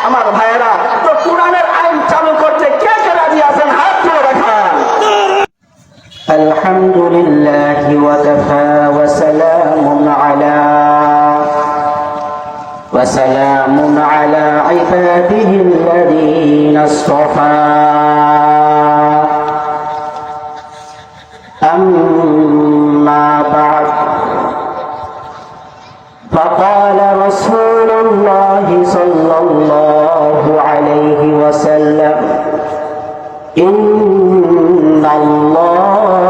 আমার ভাইয়েরা, তো কোরআনের আইন চালু করতে কে কে রাজি আছেন? হাত তুলে দেখান। আলহামদুলিল্লাহি ওয়া কাফা ওয়া সালামুন আলা ইবাদিহিল্লাযীনা ইসতাফা। أما بعد فقال رسول الله صلى الله عليه وسلم إن الله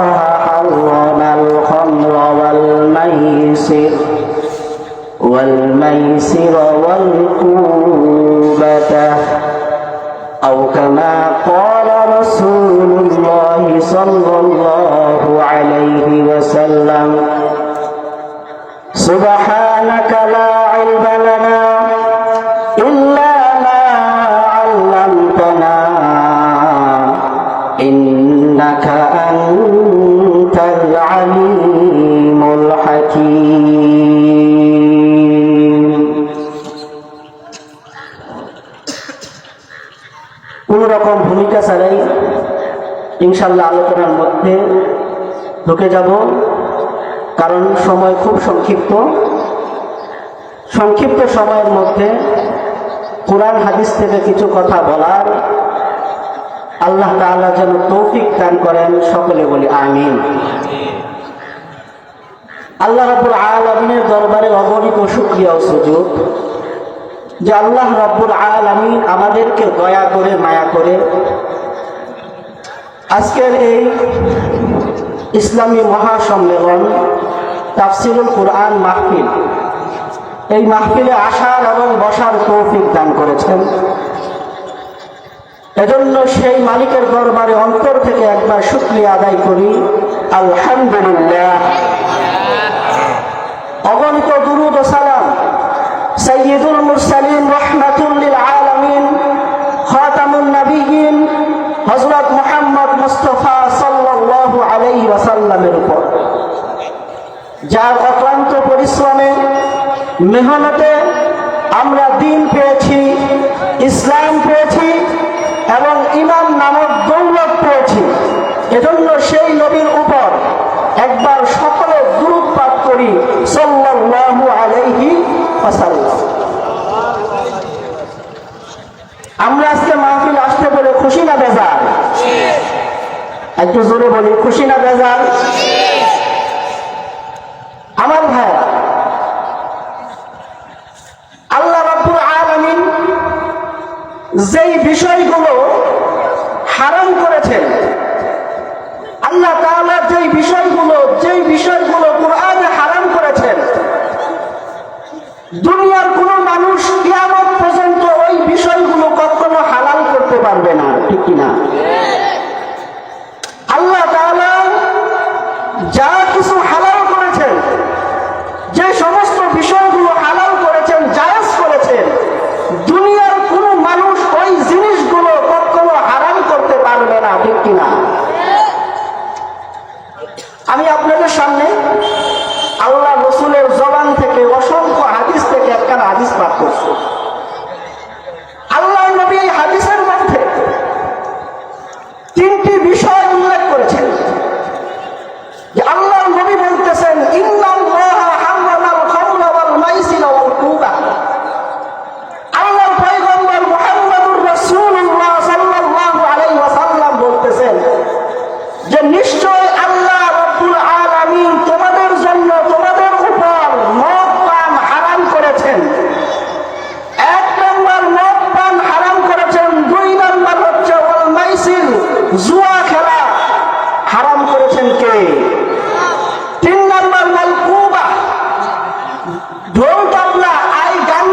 حرم الخمر والميسر والكوبة أو كما قال رسول الله صلى الله عليه وسلم سبحانك لا علم لنا إلا ما علمتنا إنك أنت العليم الحكيم। কোন রকম ভূমিকা ছাড়াই ইনশাআল্লাহ আলোচনার মধ্যে ঢুকে যাব, কারণ সময় খুব সংক্ষিপ্ত সময়ের মধ্যে কোরআন হাদিস থেকে কিছু কথা বলার আল্লাহ তাআলা যেন তৌফিক দান করেন, সকলে বলি আমিন। আল্লাহ রাব্বুল আলামিনের দরবারে অগণিত শুকরিয়া ও সুজুদ যে আল্লাহ রাব্বুল আলামিন আমাদেরকে দয়া করে মায়া করে আজকের এই ইসলামী মহাসম্মেলন তাফসিরুল কুরআন মাহফিল, এই মাহফিলে আসার এবং বসার তৌফিক দান করেছেন। এজন্য সেই মালিকের দরবারে অন্তর থেকে একবার শুকরিয়া আদায় করি, আলহামদুলিল্লাহ। অগণিত দুরূদ ও সালাম সাইয়্যিদুল মুরসালিন রাহমাতুল লিল আলামিন খাতামুন নবিয়্যিন হযরত মুহাম্মদ মুস্তাফা সাল্লাল্লাহু আলাইহি ওয়াসাল্লামের উপর, যার অক্লান্ত পরিশ্রমে মেহনতে আমরা দ্বীন পেয়েছি, ইসলাম পেয়েছি এবং ঈমান নামক দৌলত পেয়েছি। এজন্য সেই নবীর উপর একবার সকলে দুরূদ পাঠ করি, সাল্লাল্লাহু আলাইহি ওয়াসাল্লাম। আমরা আজকে মাহফিল আসতে বলে খুশি না বেজার? একটু জোরে বলি, খুশি না বেজার? আমার ভাইরা, আল্লাহ রাব্বুল আলামিন যেই বিষয়গুলো হারাম করেছেন, আল্লাহ তাআলা যেই বিষয়গুলো কুরআনে হারাম করেছেন, দুনিয়ার কোন মানুষ কিয়ামত পর্যন্ত ওই বিষয়গুলো কখনো হালাল করতে পারবে না, ঠিক কিনা? আল্লাহ তাআলা যা কিছু হালাল করেছেন, যে সমস্ত বিষয়গুলো হালাল করেছেন, জায়েজ করেছেন, দুনিয়ার কোন মানুষ ওই জিনিসগুলো কখনো হারাম করতে পারবে না, ঠিক কিনা? আমি আপনাদের সামনে আল্লাহ রাসূলের জবান থেকে অসংখ্য হাদিস থেকে একটা হাদিস পাঠ করছি। আল্লাহ নবী এই হাদিসের মধ্যে তিনটি বিষয় উল্লেখ করেছেন। যে আল্লাহ নবী বলতেছেন, ইন্নাল্লাহা হারামাল খামরা ওয়াল মাইসিরা ওয়াল কুবা। আল্লাহর পয়গম্বর মুহাম্মদুর রাসূলুল্লাহ সাল্লাল্লাহু আলাইহি ওয়াসাল্লাম বলতেছেন যে নিশ্চয় আল্লাহ রাব্বুল আলামিন তোমাদের জন্য, তোমাদের উপর মদ পান হারাম করেছেন। এক নম্বর মদ পান হারাম করেছেন, দুই নম্বর হচ্ছে ওয়াল মাইসির, জুয়া খেলা হারাম করেছেন কে? তিন নম্বর ওয়াল কুবা, ঢোল তাবলা, গান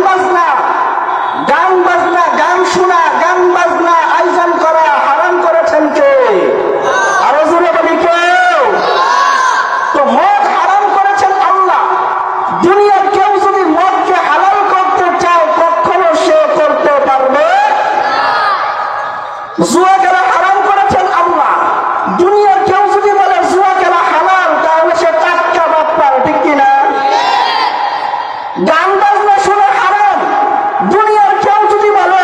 বাজনা, গান শোনা, গান বাজনা আয়োজন করা হারাম করেছেন কে? আরো জোরে বলি কেউ? তো মদ হারাম করেছেন আল্লাহ। দুনিয়ার কেউ যদি মদকে হালাল করতে চায়, কখনো সে করতে পারবে। জুয়া খেলা হারাম করেছেন আল্লাহ। দুনিয়ার কেউ যদি বলে জুয়া খেলা হালাল, তাহলে সে টাটকা বাপ্পার, ঠিক কিনা? গান বাজনা শুনে হারাম, দুনিয়ার কেউ যদি বলে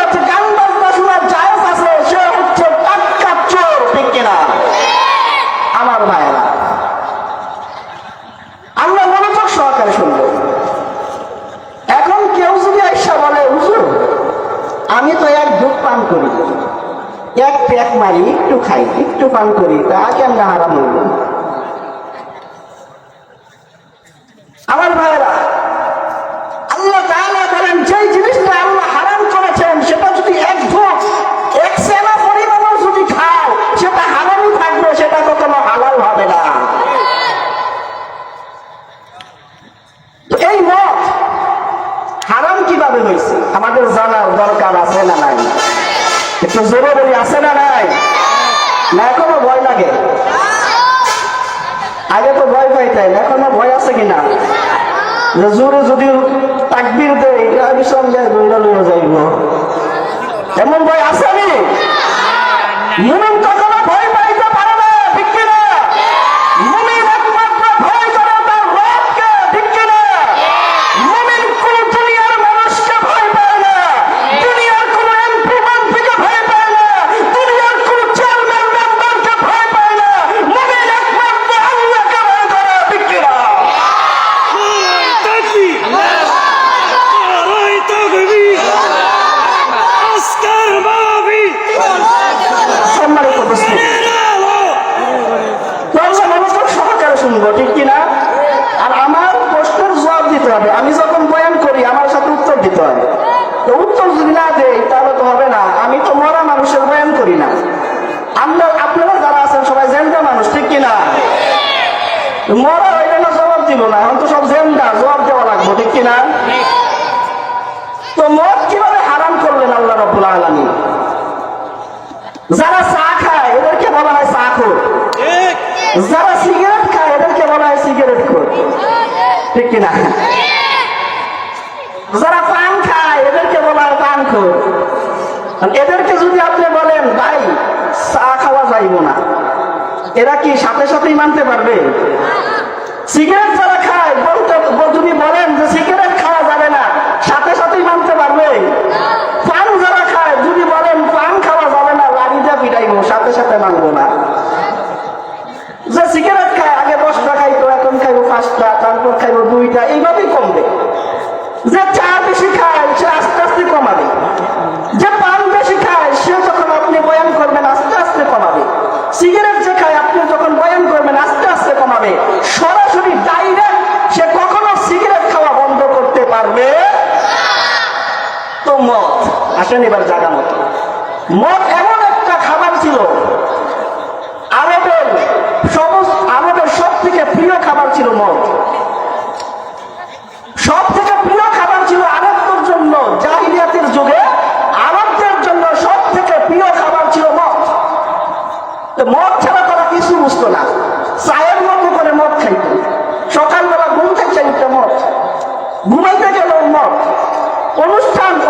আমি তো এক ঢুক পান করি, এক প্যাক মারি, একটু খাই, একটু পান করি, তা কেমন হারাম হইল? আমার ভাইয়েরা, আল্লাহ তাআলা বলেন যে জিনিসটা আল্লাহ হারাম করেছেন সেটা যদি এক ঢোক, এক সেনা পরিমাণও যদি খাও সেটা হারামই থাকবে, সেটা কখনো হালাল হবে না। এই মদ হারাম কিভাবে হয়েছে আমাদের জানার দরকার আছে না নাই? একটু জোরে বলি, আছে না নাই? না এখনো ভয় লাগে? আগে তো ভয় পাইতেন, এখনো ভয় আছে কিনা? জোরে যদি তাকবীর দেয় আমি সঙ্গে দৌড়া লইয়া যাইব, এমন ভয় আছে? আমি মুমিন কখনো ভয় পাইতে পারে না, ঠিক কিনা? মুমিন একমাত্র ভয় করে তার রবকে, ঠিক কিনা? মুমিন কোন দুনিয়ার মানুষকে ভয় পায় না, দুনিয়ার কোন এমপি মন্ত্রীকে ভয় পায় না, দুনিয়ার কোন চেয়ারম্যান মেম্বারকে ভয় পায় না। মুমিন একমাত্র আল্লাহকে ভয় করে, ঠিক কিনা? সম্মানিত উপস্থিতি, মনোযোগ সহকারে শুনবো, ঠিক কিনা? আর আমার প্রশ্নের জবাব দিতে হবে। আমি যখন বয়ান করি আমার সাথে উত্তর দিতে হবে। তো উত্তর যদি না দেই তাহলে তো হবে না। আমি তো মরা মানুষের বয়ান করি না। আপনারা যারা আছেন সবাই জেন্ডা মানুষ, ঠিক কিনা? মরা হইলে না জবাব দিব না, এখন তো সব জেন্ডা, জবাব দেওয়া লাগবো, ঠিক কিনা? তো মদ কিভাবে হারাম করলেন আল্লাহ রাব্বুল আলামিন? যারা চা খায় এদেরকে বলা হয় চাখোর, যারা সিগারেট খায় এদেরকে বলা হয় সিগারেট খোর, ঠিক কিনা? যারা পান খায় এদেরকে বলা হয় পান খোর। এদেরকে যদি আপনি বলেন ভাই চা খাওয়া যাইব না, এরা কি সাথে সাথেই মানতে পারবে? সিগারেট যারা খায় যদি বলেন যে সিগারেট খাওয়া যাবে না, সাথে সাথেই মানতে পারবে? পান যারা খায় যদি বলেন পান খাওয়া যাবে না, লাড়িটা পিটাইবো, সাথে সাথে মানবো না। যে সিগারেট খায় আগে 10টা খাইতো, এখন খাইবো 5টা, তারপর খাইবো 2টা, এইভাবেই কমবে। যে চা বেশি খায় সে আস্তে আস্তে কমাবে, যে পান বেশি খায় সে যখন আপনি বয়ান করবেন আস্তে আস্তে কমাবে, সিগারেট যে খায় আপনি যখন বয়ান করবেন আস্তে আস্তে কমাবে। সরাসরি ডাইরেক্ট সে কখনো সিগারেট খাওয়া বন্ধ করতে পারবে? তো মদ আসেন এবার জায়গা মতো। মদ এমন একটা খাবার ছিল, আরবের সব থেকে প্রিয় খাবার ছিল মদ। সব থেকে প্রিয় খাবার ছিল আরবদের জন্য, জাহিলিয়াতের যুগে আরবদের জন্য সব থেকে প্রিয় খাবার ছিল মদ। মদ ছাড়া তারা কিছু বুঝতো না, চায়ের মতো করে মদ খাইত। সকালবেলা ঘুম থেকে চাইতে মদ, ঘুমাইতে গেলেও মদ,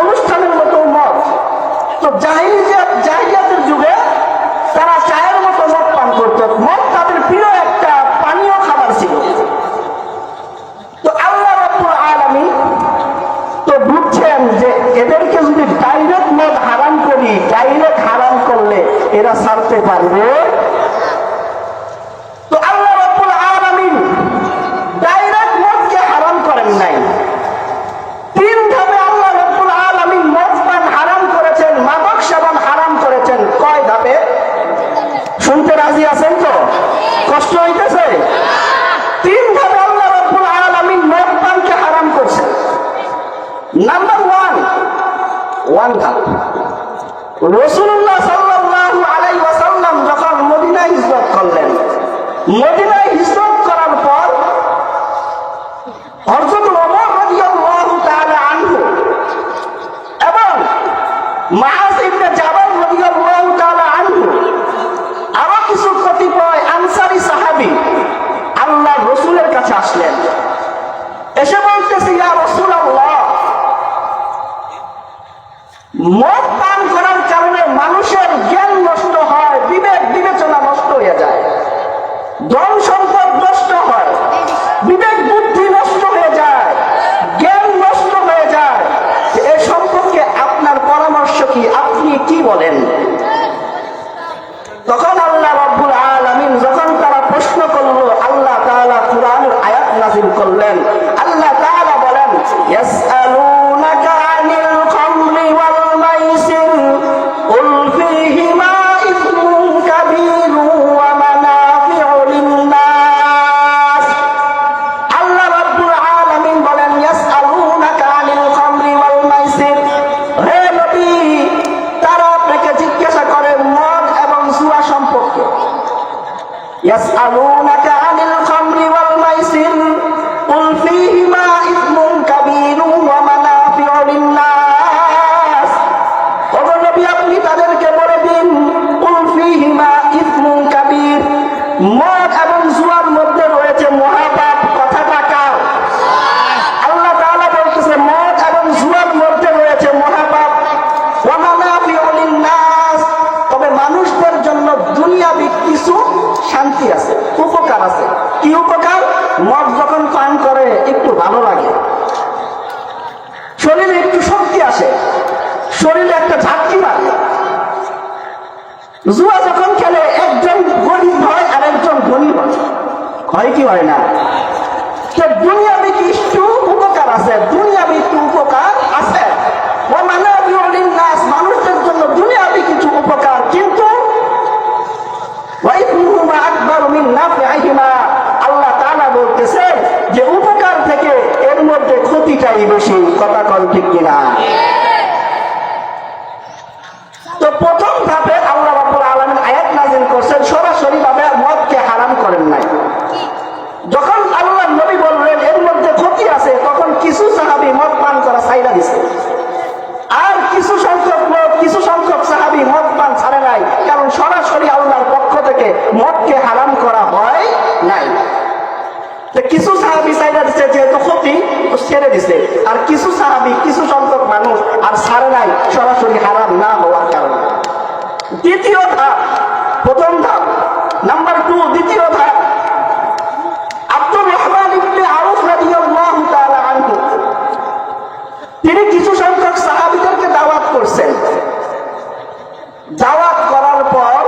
অনুষ্ঠানের মতো মদ। তো জাহিলিয়াতের যুগে তারা চায়ের মতো মদ পান করত। মদ তাদের প্রিয় একটা পানীয় খাবার ছিল। তো আল্লাহ রাব্বুল আলামিন তো বুঝছেন যে এদেরকে যদি ডাইরেক্ট মদ হারাম করি, ডাইরেক্ট হারাম করলে এরা ছাড়তে পারবে? তো আল্লাহ রাব্বুল আলামিন ডাইরেক্ট মদকে হারাম করেন নাই, 3 ধাপে আল্লাহ রাব্বুল আলামিন মদ পান হারাম করেছেন, মাদক সেবন হারাম করেছেন। কয় ধাপে? শুনতে রাজি আছেন তো? কষ্ট হইতেছে? 3 ধাপে আল্লাহ রাব্বুল আলামিন মদ পানকে হারাম করছেন। নাম্বার 1 ধাপ, রাসূলুল্লাহ সাল্লাল্লাহু আলাইহি ওয়াসাল্লাম যখন মদিনায় হিজরত করলেন, মদিনায় হিজরত করার পর হযরত ওমর রাদিয়াল্লাহু তাআলা আনহু এবং মুআয ইবনে জাবাল রাদিয়াল্লাহু তাআলা আনহু আরো কিছু কতিপয় আনসারী সাহাবী আল্লাহর রাসূলের কাছে আসলেন। এসে বলতেছে, ইয়া রাসূলুল্লাহ, মদ পান করার কারণে মানুষের জ্ঞান নষ্ট হয়, বিবেক বিবেচনা নষ্ট হয়ে যায়, ধন সম্পদ নষ্ট হয়, বিবেক বুদ্ধি নষ্ট হয়ে যায়, জ্ঞান নষ্ট হয়ে যায়। এ সম্পর্কে আপনার পরামর্শ কি? আপনি কি বলেন? তখন আল্লাহ রাব্বুল আলামিন যখন তারা প্রশ্ন করলো, আল্লাহ তাআলা কুরআনের আয়াত নাযিল করলেন। আল্লাহ তাআলা বলেন, ইয়াসআলুনাকা আনিল খামরি ওয়াল মাইসির ইয়াসআলুনাকা আনিল খামরি ওয়াল মাইসির কুল ফীহিমা ইসমুন কাবীরুন ওয়া মানাফিউ লিন-নাস। ও নবী, আপনি তাদেরকে বলে দিন, কুল ফীহিমা ইসমুন কাবীর, মদ এবং জুয়ার মধ্যে রয়েছে মহাপাপ। কথাটা কার? আল্লাহ তাআলা বলতেছে মদ এবং জুয়ার মধ্যে রয়েছে মহাপাপ। ওয়া মানাফিউ লিন-নাস, তবে মানুষদের জন্য দুনিয়াবি কিছু শান্তি আছে, উপকার আছে। কি উপকার? মদ যখন পান করে একটু ভালো লাগে, শরীরে একটু শক্তি আসে, শরীরে একটা ঝাঁকি মারে। জুয়া যখন খেলে একজন গরিব হয় আর একজন ধনী হয়, হয় কি হয় না? তো দুনিয়াবি কিছু উপকার আছে, দুনিয়াবি একটু উপকার আছে। ও মানাফিউ লিন-নাস, মানুষদের জন্য দুনিয়াবি কিছু উপকার, কিন্তু ওয়াইফুহুমা আকবারু মিন নাফিহিমা, আল্লাহ তাআলা বলতেছেন যে উপকার থেকে এর মধ্যে ক্ষতিটাই বেশি। কথা কল ঠিক কিনা? তো প্রথম ধাপে আল্লাহ রাব্বুল আলামিন আয়াত নাযিল করেছেন, সরাসরি ভাবে মদকে হারাম করেন নাই। যখন আল্লাহ নবী বললেন এর মধ্যে ক্ষতি আছে, তখন কিছু সাহাবী মদ পান করা ছাইড়া দিছে, আর কিছু সংখ্যক সাহাবী মদ পান ছাড়ে নাই, কারণ সরাসরি আল্লাহর পক্ষ থেকে মদকে হারাম করা হয় নাই। কিছু সাহাবী ছাইড়া দিছে, যেহেতু ক্ষতি ছেড়ে দিছে, আর কিছু সাহাবী, কিছু সংখ্যক মানুষ আর ছাড়ে নাই সরাসরি হারাম না হওয়ার কারণে। দ্বিতীয় ধাপ, প্রথম ধাপ, নাম্বার 2, দ্বিতীয় ধাপ, আব্দুর রহমান ইবনে আউফ রাদিয়াল্লাহু তাআলা আনহু, তিনি কিছু সংখ্যক সাহাবীদেরকে দাওয়াত করছেন। দাওয়াত করার পর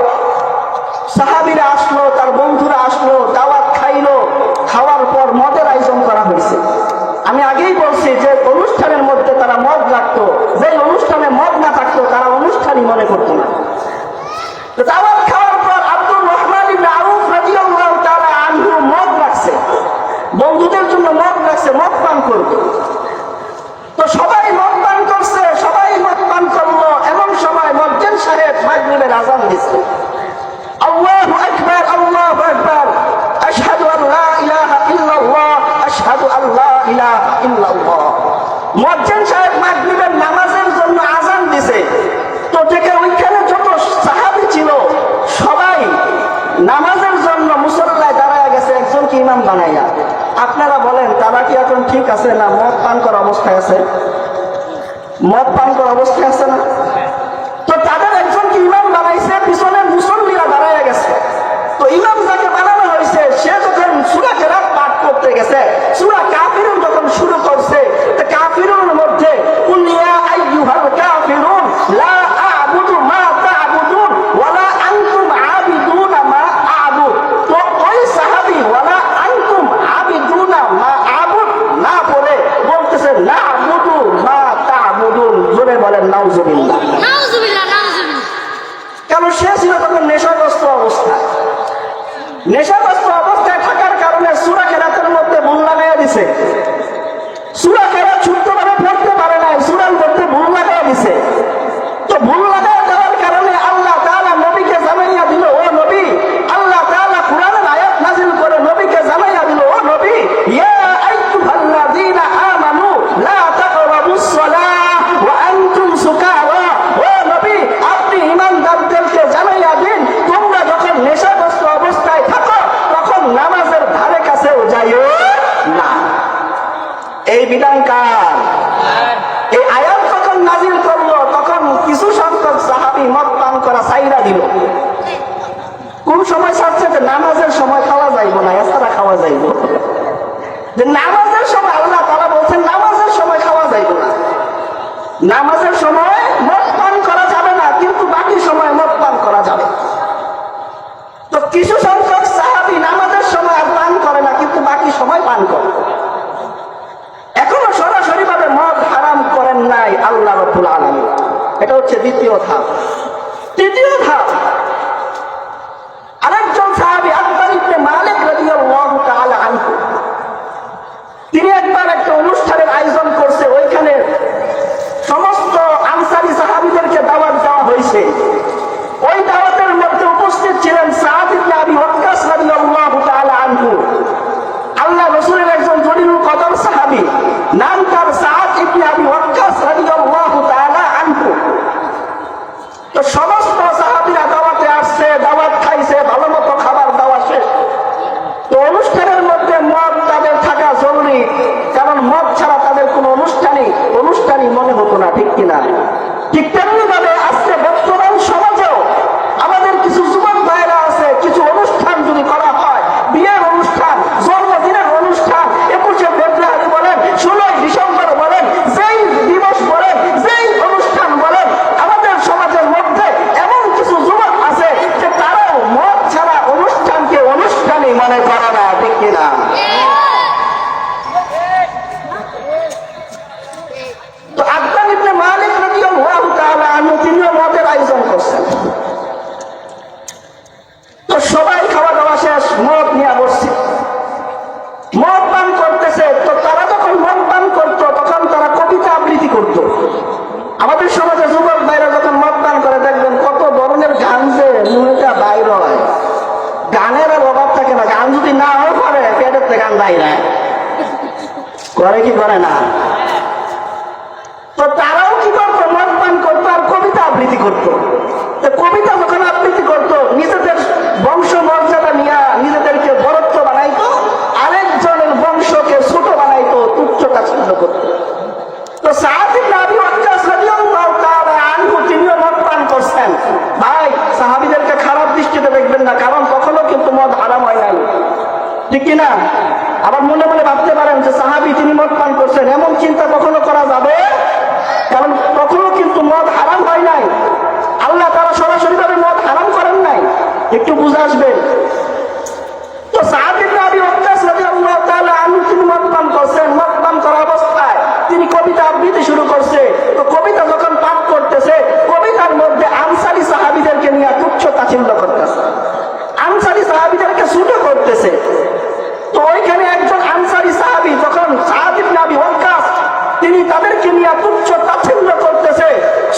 সাহাবীরা আসলো, তার বন্ধুরা আসলো, দাওয়াত খাইলো, খাওয়ার পর মদের আয়োজন করা হয়েছে। আমি আগেই বলছি যে অনুষ্ঠানের মধ্যে তারা মদ রাখতো, যে অনুষ্ঠানে মদ না থাকতো তারা অনুষ্ঠানই মনে করতো না। দাওয়াত খাওয়ার পর আব্দুর রহমান ইবনে আউফ রাদিয়াল্লাহু তাআলা আনহু মদ রাখছে, বন্ধুদের জন্য মদ রাখছে, মদ পান করবে। তো সবাই মদ পান করছে, সবাই মদ পান করলো, এমন সময় মুয়াজ্জিন সাহেব মাগরিবের আযান দিছে। আল্লাহু আকবার, আল্লাহু আকবার, আশহাদু আল্লা ইলাহা ইল্লাল্লাহ, আশহাদু আল্লা ইলাহা ইল্লাল্লাহ। মুয়াজ্জিন সাহেব মাগরিবের নামাজের জন্য আযান দিছে। তো দেখে ওইখানে যত সাহাবী ছিল সবাই নামাজের জন্য মুসল্লায় দাঁড়ায় গেছে, একজনকে ইমাম বানাইয়া। আপনারা বলেন তারা কি এখন ঠিক আছে না মদ পান করা অবস্থায় আছে? মদ পান করা অবস্থায় আছে না? তো তাদের একজনকে ইমাম বানাইছে, পিছনে মুসল্লিরা দাঁড়ায় গেছে। তো ইমাম যাকে বানানো হয়েছে সে যখন সূরা কেরাত পাঠ করতে গেছে, সূরা কাফিরুন যখন শুরু করছে, তো কাফিরুনের মধ্যে কুল ইয়া আইয়ুহাল কাফিরুন লা আ'বুদু মা তা'বুদুন ওয়ালা আনতুম আবিদুনা মা আ'বুদ। তো ওই সাহাবী ওয়ালা আনতুম আবিদুনা মা আ'বুদ না বলে বলতেছে লা আ'বুদু মা তা'বুদুন। জোরে বলেন নাউজুবিল্লাহ। নাউজুবিল্লাহ, নাউজুবিল্লাহ। কারণ সে ছিল তখন নেশাগ্রস্ত অবস্থায়। নেশাগ্রস্ত অবস্থায় থাকার কারণে সূরা কেরাতের মধ্যে ভুল লাগাইয়া দিছে। সূরা কেরাত শুদ্ধভাবে পড়তে পারে নাই, সূরার মধ্যে ভুল লাগাইয়া দিছে। তো ভুল লাগাইয়া দেওয়ার কারণে আল্লাহ তাআলা নবীকে জানাইয়া দিল, ও নবী, আল্লাহ তাআলা কুরআনের আয়াত নাযিল করে নবীকে জানাইয়া দিল, ও নবী, ইয়া আইয়ুহাল্লাযীনা আমানু লা তাকরাবুস সালাহ ওয়া আনতুম সুকারা। ও নবী, আপনি ঈমানদারদেরকে জানাইয়া দিন, তোমরা যখন নেশাগ্রস্ত অবস্থায় থাকো তখন নামাজের ধারে কাছেও যাইও না। এই বিধান কার? এই আয়াত যখন নাযিল করলো তখন কিছু সংখ্যক সাহাবী মদ পান করা ছাইড়া দিল। কোন সময় ছাড়ছে? যে নামাজের সময় খাওয়া যাইব না, এছাড়া খাওয়া যাইব। যে নামাজের সময় আল্লাহ তাআলা বলছেন নামাজের সময় খাওয়া যাইব না, নামাজের সময় মদ পান করা যাবে না, কিন্তু বাকি সময় মদ পান করা যাবে। তো কিছু সংখ্যক সাহাবী নামাজের সময় আর পান করে না, কিন্তু বাকি সময় পান করে। এখনো সরাসরি ভাবে মদ হারাম করেন নাই আল্লাহ রাব্বুল আলামিন। এটা হচ্ছে দ্বিতীয় ধাপ। তৃতীয় ধাপ, আরেকজন সাহাবী আব্বাস ইবনে মালিক রাদিয়াল্লাহু তাআলা আনহু, তিনি একবার একটা অনুষ্ঠানের আয়োজন করছে, ওইখানে সমস্ত আনসারী সাহাবীদেরকে দাওয়াত দেওয়া হয়েছে। ওই দাওয়াতের মধ্যে উপস্থিত ছিলেন সাদ ইবনে আবি ওয়াক্কাস রাদিয়াল্লাহু ঠিক তেমনি ভাবে আজকে বর্তমান সমাজেও আমাদের কিছু যুবক ভাইরা আছে, কিছু অনুষ্ঠান যদি করা হয়, বিয়ের অনুষ্ঠান, জন্মদিনের অনুষ্ঠান, 21শে ফেব্রুয়ারি বলেন, 16ই ডিসেম্বর বলেন, যেই দিবস বলেন, যেই অনুষ্ঠান বলেন, আমাদের সমাজের মধ্যে এমন কিছু যুবক আছে যে তারাও মদ ছাড়া অনুষ্ঠানকে অনুষ্ঠানই মনে করে না, ঠিক কিনা? তো আদনান ইবনে মালিক রাদিয়াল্লাহু তাআলা আনহু তিনিও মদের আয়োজন করছেন। তো সবাই খাওয়া দাওয়া শেষ, মদ নিয়ে বসছে, মদ পান করতেছে। তো তারা যখন মদ পান করতো তখন তারা কবিতা আবৃত্তি করত। আমাদের সমাজে যুবক ভাইরা যখন মদ পান করে দেখবেন কত ধরনের গান যে মুখটা বাইর হয়, গানের আর অভাব থাকে না। গান যদি না হয় পারে পেটের থেকে গান বাইরে করে, কি করে না? তো তারাও কি করতো, মদ পান করতো আর কবিতা আবৃত্তি করতো। তো কবিতা যখন আবৃত্তি করতো নিজেদের বংশ মর্যাদা নিয়ে নিজেদেরকে বরত্ব বানাইতো, আরেকজনের বংশকে ছোট বানাইতো, তুচ্ছ তাচ্ছিল্য করতো। তো সাদ ইবনে আবি ওয়াক্কাস রাদিয়াল্লাহু তাআলা আনহু তিনিও মদ পান করছেন। ভাই, সাহাবীদেরকে খারাপ দৃষ্টিতে দেখবেন না, কারণ কখনো কিন্তু মদ হারাম হয় নাই, ঠিক কিনা? আবার মনে মনে ভাবতে পারেন যে সাহাবী তিনি মদ পান করছেন, এমন চিন্তা কখনো করা যাবে? কারণ কখনো কিন্তু মদ হারাম হয় নাই, আল্লাহ তাআলা সরাসরি ভাবে মদ হারাম করেন নাই, একটু বুঝে আসবেন। তো সাদ ইবনে আবি ওয়াক্কাস রাদিয়াল্লাহু তাআলা আনহু তিনি মদ পান করছেন। মদ পান করা অবস্থায় তিনি কবিতা আবৃত্তি শুরু করছে। তো কবিতা যখন পাঠ করতেছে, কবিতার মধ্যে আনসারী সাহাবীদেরকে নিয়ে তুচ্ছ তাচ্ছিল্য করতেছে, আনসারী সাহাবীদেরকে ছোট করতেছে। তো ওইখানে একজন আনসারী সাহাবী যখন সাদ ইবনে আবি ওয়াক্কাস তিনি তাদেরকে নিয়ে তুচ্ছ তাচ্ছিল্য করতেছে,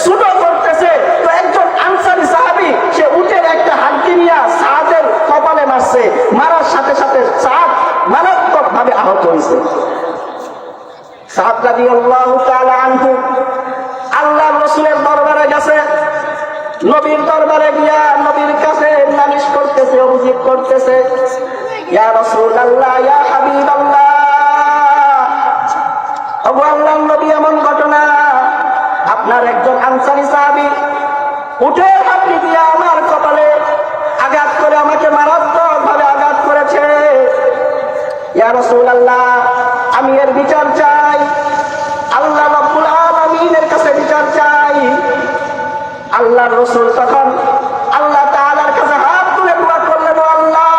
ছোট করতেছে, তো একজন আনসারী সাহাবী সে উটের একটা হাড্ডি নিয়ে সাদের কপালে মারছে, মারার সাথে সাথে সাদ মারাত্মক ভাবে আহত হয়েছে। সাদ রাদিয়াল্লাহু তাআলা আনহু আল্লাহর রাসূলের দরবারে গেছে, নবীর দরবারে গিয়া নবীর কাছে নালিশ করতেছে, অভিযোগ করতেছে, ইয়া রাসূলুল্লাহ, ইয়া হাবিবাল্লাহ, ওগো আল্লাহর নবী, এমন ঘটনা আপনার একজন আনসারী সাহাবী উটের হাড্ডি দিয়ে আমার কপালে আঘাত করে আমাকে মারাত্মক ভাবে আঘাত করেছে। ইয়া রাসূলুল্লাহ, আমি এর বিচার চাই, আল্লাহ রাব্বুল আলামিনের কাছে বিচার চাই। আল্লাহর রাসূল তখন আল্লাহ তাআলার কাছে হাত তুলে দোয়া করলেন, আল্লাহ,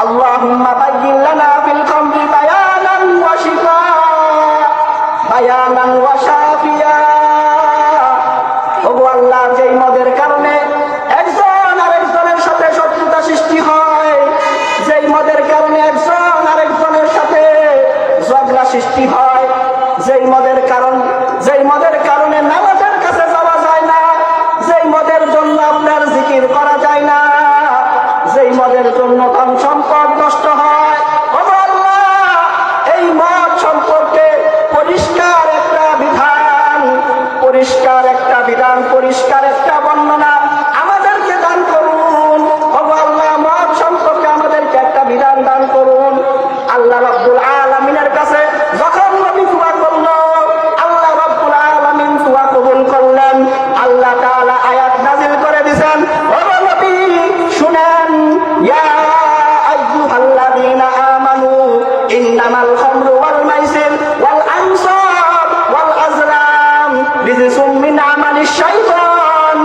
আল্লাহুম্মা বায়্যিন লানা ফিল খামরি বায়ানান ওয়া শিফা, বায়ানান ওয়া শাফিয়া। ওগো আল্লাহ, যেই মদের কারণে একজন আরেকজনের সাথে শত্রুতা সৃষ্টি হয়, যেই মদের কারণে একজন আরেকজনের সাথে ঝগড়া সৃষ্টি হয়, যেই মদের কারণে নামাজের কাছে যাওয়া যায় না, যেই মদের জন্য আপনার জিকির করা যায় না, যেই মদের জন্য ধন সম্পদ নষ্ট হয়, ওগো আল্লাহ, এই মদ সম্পর্কে পরিষ্কার একটা বিধান, পরিষ্কার একটা বর্ণনা আমাদেরকে দান করুন। ওগো আল্লাহ, মদ সম্পর্কে আমাদেরকে একটা বিধান দান করুন। আল্লাহ রাব্বুল আলামিনের কাছে যখন নবী দোয়া করল, আল্লাহ রাব্বুল আলামিন দোয়া কবুল করলেন। আল্লাহ তাআলা আয়াত নাযিল করে দিয়েছেন, ওগো নবী শুনেন, ইয়া আইয়ুহাল্লাযীনা আমানু ইন্নামাল খামরু ওয়াল মাইসির ওয়াল আনসাব ওয়াল আজলাম রিজসুম মিন আমালিশ শাইতান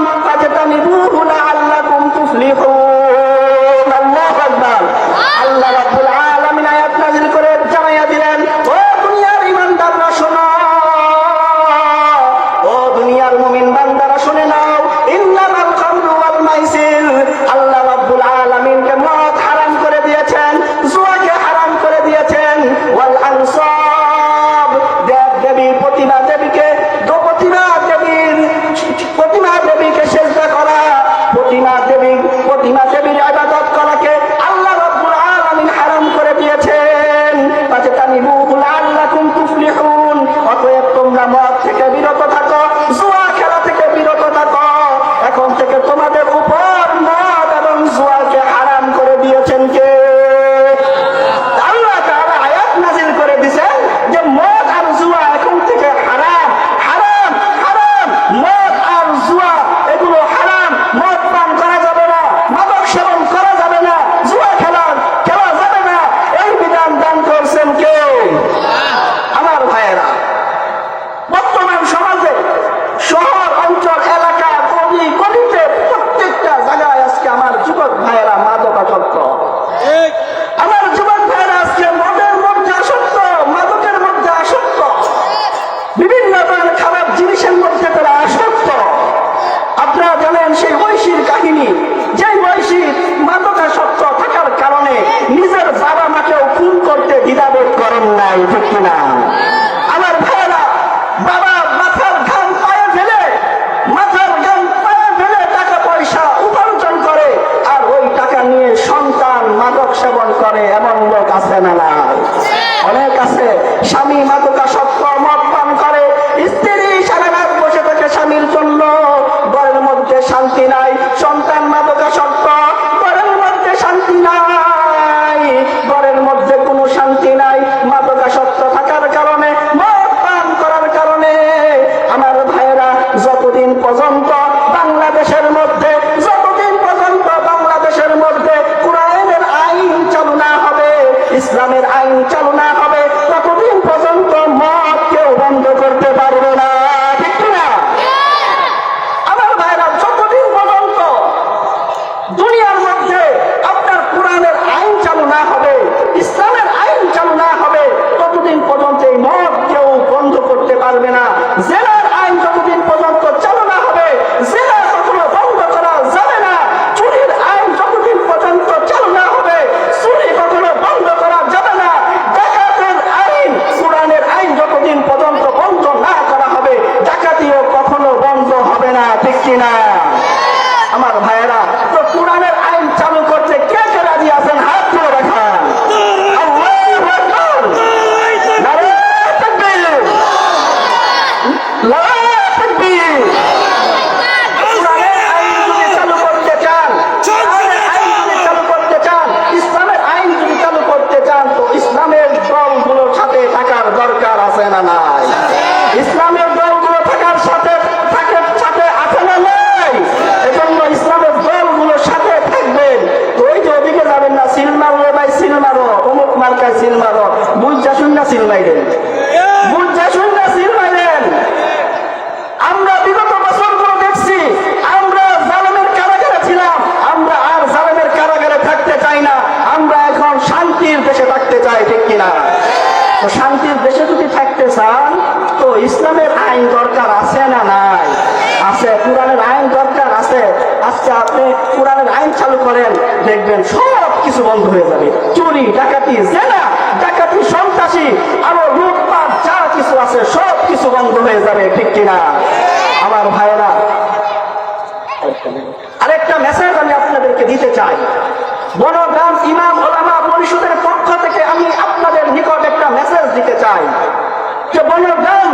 স্বামী যে বয়সী মাদকাসক্ত থাকার কারণে নিজের বাবা মাকেও খুন করতে দ্বিধাবোধ করেন নাই, ঠিক কিনা? আমার ভাইয়েরা, বাবা মাথার ঘাম পায়ে ফেলে টাকা পয়সা উপার্জন করে, আর ওই টাকা নিয়ে সন্তান মাদক সেবন করে, এমন লোক আছে না? না, অনেক আছে। স্বামী মাদকাসক্ত, মদ পান করে, স্ত্রী সারা রাত বসে থাকে স্বামীর জন্য, ঘরের মধ্যে শান্তি নাই। সন্তান মাদকাসক্ত, ঘরের মধ্যে শান্তি নাই, ঘরের মধ্যে কোনো শান্তি নাই। মাদকাসক্ত থাকার কারণে, মদ পান করার কারণে আমার ভাইয়েরা, যতদিন পর্যন্ত বাংলাদেশের মধ্যে কোরআনের আইন চালু না হবে, ইসলামের আইন চালু না হবে, ততদিন পর্যন্ত মদ কেউ বন্ধ করতে পারবে না, ঠিক না? আমার ভাইরা, যতদিন পর্যন্ত দুনিয়ার মধ্যে আপনার কোরআনের আইন চালু না হবে, ইসলামের আইন চালু না হবে, ততদিন পর্যন্ত এই মদ কেউ বন্ধ করতে পারবে না। জেনার আইন যতদিন পর্যন্ত চালু না হবে, জেনা কখনো বন্ধ করা যাবে না। চুরির আইন যতদিন পর্যন্ত চালু না হবে, চুরি কখনো বন্ধ করা যাবে না। ডাকাতের আইন, কোরআনের আইন যতদিন পর্যন্ত বন্ধ না করা হবে, ডাকাতিও কখনো বন্ধ হবে না, ঠিক কিনা? আমার ভাইয়েরা, তো কোরআনের আইন চালু করতে কে কে রাজি আছেন? হাত তুলে দেখান। আল্লাহু আকবার। নারায়ে তাকবীর। নারায়ে তাকবীর। কোরআনের আইন যদি চালু করতে চান, কোরআনের আইন যদি চালু করতে চান, ইসলামের আইন যদি চালু করতে চান, তো ইসলামের দলগুলোর সাথে থাকার দরকার আছে না নাই? ইসলামের দলগুলো থাকার সাথে আছে না নাই? এজন্য ইসলামের দলগুলোর সাথে থাকবেন। তো ওই যে ওদিকে যাবেন না, সিল মারো ভাই, সিল মারো, অমুক মার্কায় সিল মারো, বুঝা শুননা সিল মাইরেন, বুঝা শুননা সিল মাইরেন। আমরা বিগত বছরগুলো দেখছি, আমরা জালেমের কারাগারে ছিলাম, আমরা আর জালেমের কারাগারে থাকতে চাই না, আমরা এখন শান্তির দেশে থাকতে চাই, ঠিক কিনা? তো শান্তির দেশে যদি থাকতে চান, তো ইসলামের আইন দরকার আছে না নাই? আছে। কোরআনের আইন দরকার আছে। আজকে আপনি কোরআনের আইন চালু করেন, দেখবেন সব কিছু বন্ধ হয়ে যাবে। চুরি, ডাকাতি, জেনা, ডাকাতি, সন্ত্রাসী, আরো লুটপাট, যা কিছু আছে সব কিছু বন্ধ হয়ে যাবে, ঠিক কিনা? আমার ভাইয়েরা, আরেকটা মেসেজ আমি আপনাদেরকে দিতে চাই। বনগ্রাম ইমাম ওলামা পরিষদের পক্ষ থেকে আমি আপনাদের নিকট একটা মেসেজ দিতে চাই যে বনগ্রাম